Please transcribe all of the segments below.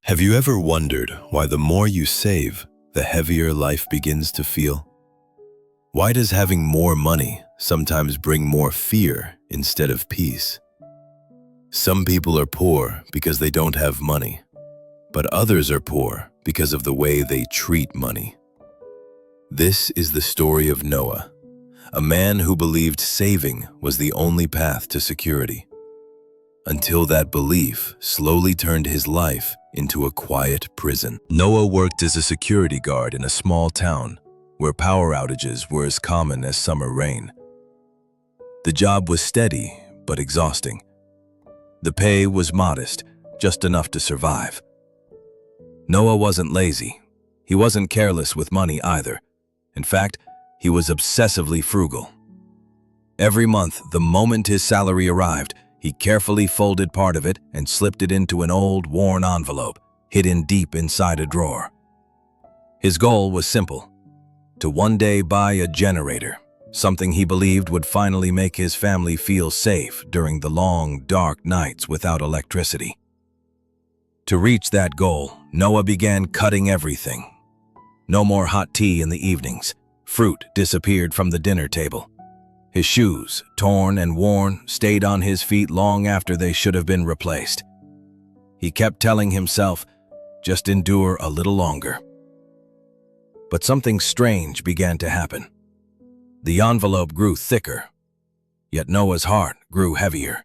Have you ever wondered why the more you save, the heavier life begins to feel? Why does having more money sometimes bring more fear instead of peace? Some people are poor because they don't have money, but others are poor because of the way they treat money. This is the story of Noah, a man who believed saving was the only path to security, until that belief slowly turned his life into a quiet prison. Noah worked as a security guard in a small town where power outages were as common as summer rain. The job was steady but exhausting. The pay was modest, just enough to survive. Noah wasn't lazy. He wasn't careless with money either. In fact, he was obsessively frugal. Every month, the moment his salary arrived, he carefully folded part of it and slipped it into an old, worn envelope, hidden deep inside a drawer. His goal was simple: to one day buy a generator, something he believed would finally make his family feel safe during the long, dark nights without electricity. To reach that goal, Noah began cutting everything. No more hot tea in the evenings. Fruit disappeared from the dinner table. His shoes, torn and worn, stayed on his feet long after they should have been replaced. He kept telling himself, just endure a little longer. But something strange began to happen. The envelope grew thicker, yet Noah's heart grew heavier.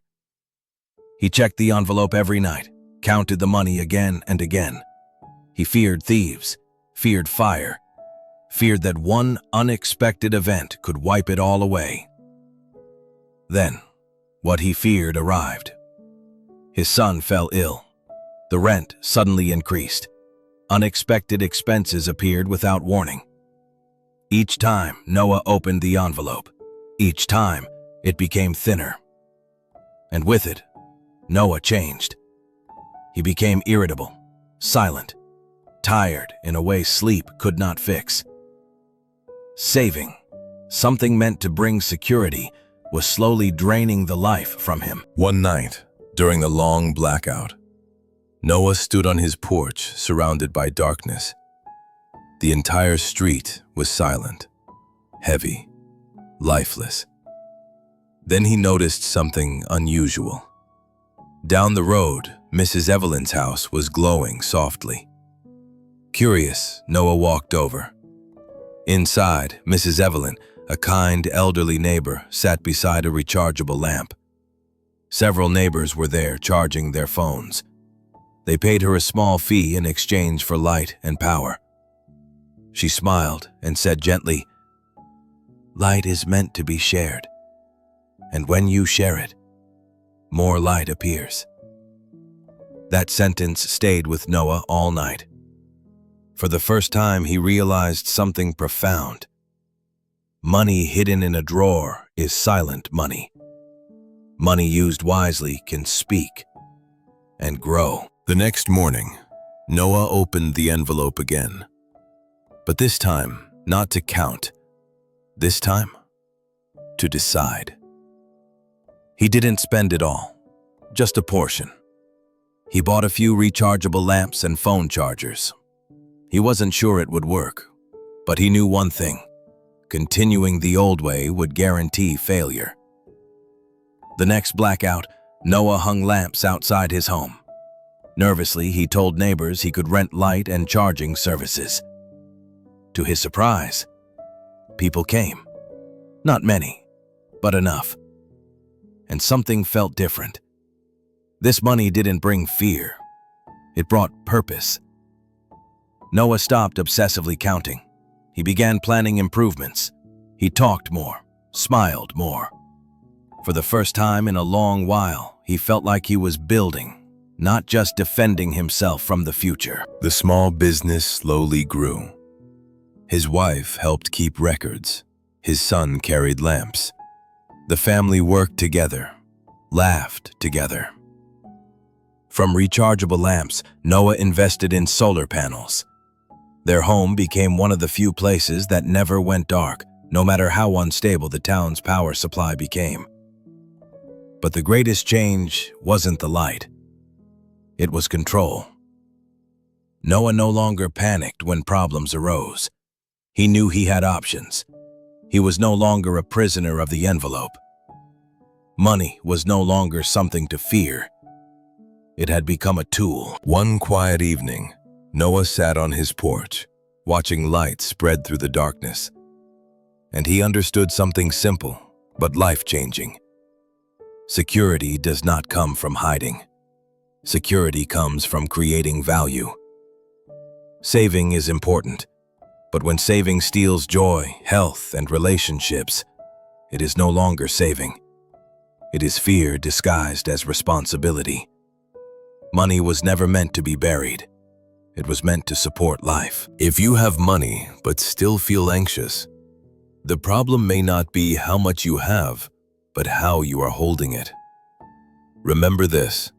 He checked the envelope every night, counted the money again and again. He feared thieves, feared fire, feared that one unexpected event could wipe it all away. Then, what he feared arrived. His son fell ill. The rent suddenly increased. Unexpected expenses appeared without warning. Each time Noah opened the envelope, each time it became thinner. And with it, Noah changed. He became irritable, silent, tired in a way sleep could not fix. Saving, something meant to bring security, was slowly draining the life from him. One night, during the long blackout, Noah stood on his porch surrounded by darkness. The entire street was silent, heavy, lifeless. Then he noticed something unusual. Down the road, Mrs. Evelyn's house was glowing softly. Curious, Noah walked over. Inside, Mrs. Evelyn, a kind elderly neighbor, sat beside a rechargeable lamp. Several neighbors were there charging their phones. They paid her a small fee in exchange for light and power. She smiled and said gently, "Light is meant to be shared, and when you share it, more light appears." That sentence stayed with Noah all night. For the first time, he realized something profound. Money hidden in a drawer is silent money. Money used wisely can speak and grow. The next morning, Noah opened the envelope again. But this time, not to count. This time, to decide. He didn't spend it all, just a portion. He bought a few rechargeable lamps and phone chargers. He wasn't sure it would work, but he knew one thing: continuing the old way would guarantee failure. The next blackout, Noah hung lamps outside his home. Nervously, he told neighbors he could rent light and charging services. To his surprise, people came. Not many, but enough. And something felt different. This money didn't bring fear. It brought purpose. Noah stopped obsessively counting. He began planning improvements. He talked more, smiled more. For the first time in a long while, he felt like he was building, not just defending himself from the future. The small business slowly grew. His wife helped keep records. His son carried lamps. The family worked together, laughed together. From rechargeable lamps, Noah invested in solar panels. Their home became one of the few places that never went dark, no matter how unstable the town's power supply became. But the greatest change wasn't the light. It was control. Noah no longer panicked when problems arose. He knew he had options. He was no longer a prisoner of the envelope. Money was no longer something to fear. It had become a tool. One quiet evening, Noah sat on his porch, watching light spread through the darkness. And he understood something simple, but life-changing. Security does not come from hiding. Security comes from creating value. Saving is important, but when saving steals joy, health, and relationships, it is no longer saving. It is fear disguised as responsibility. Money was never meant to be buried. It was meant to support life. If you have money but still feel anxious, the problem may not be how much you have, but how you are holding it. Remember this: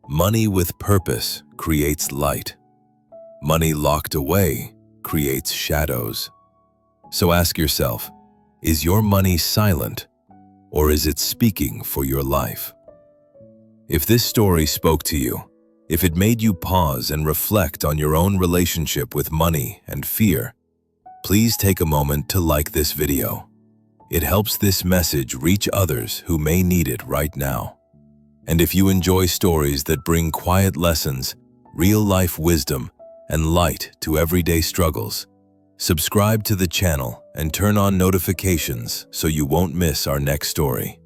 money with purpose creates light. Money locked away creates shadows. So ask yourself, is your money silent, or is it speaking for your life? If this story spoke to you, if it made you pause and reflect on your own relationship with money and fear, please take a moment to like this video. It helps this message reach others who may need it right now. And if you enjoy stories that bring quiet lessons, real-life wisdom, and light to everyday struggles, subscribe to the channel and turn on notifications so you won't miss our next story.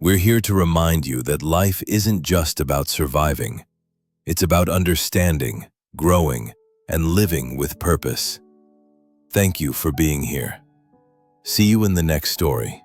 We're here to remind you that life isn't just about surviving. It's about understanding, growing, and living with purpose. Thank you for being here. See you in the next story.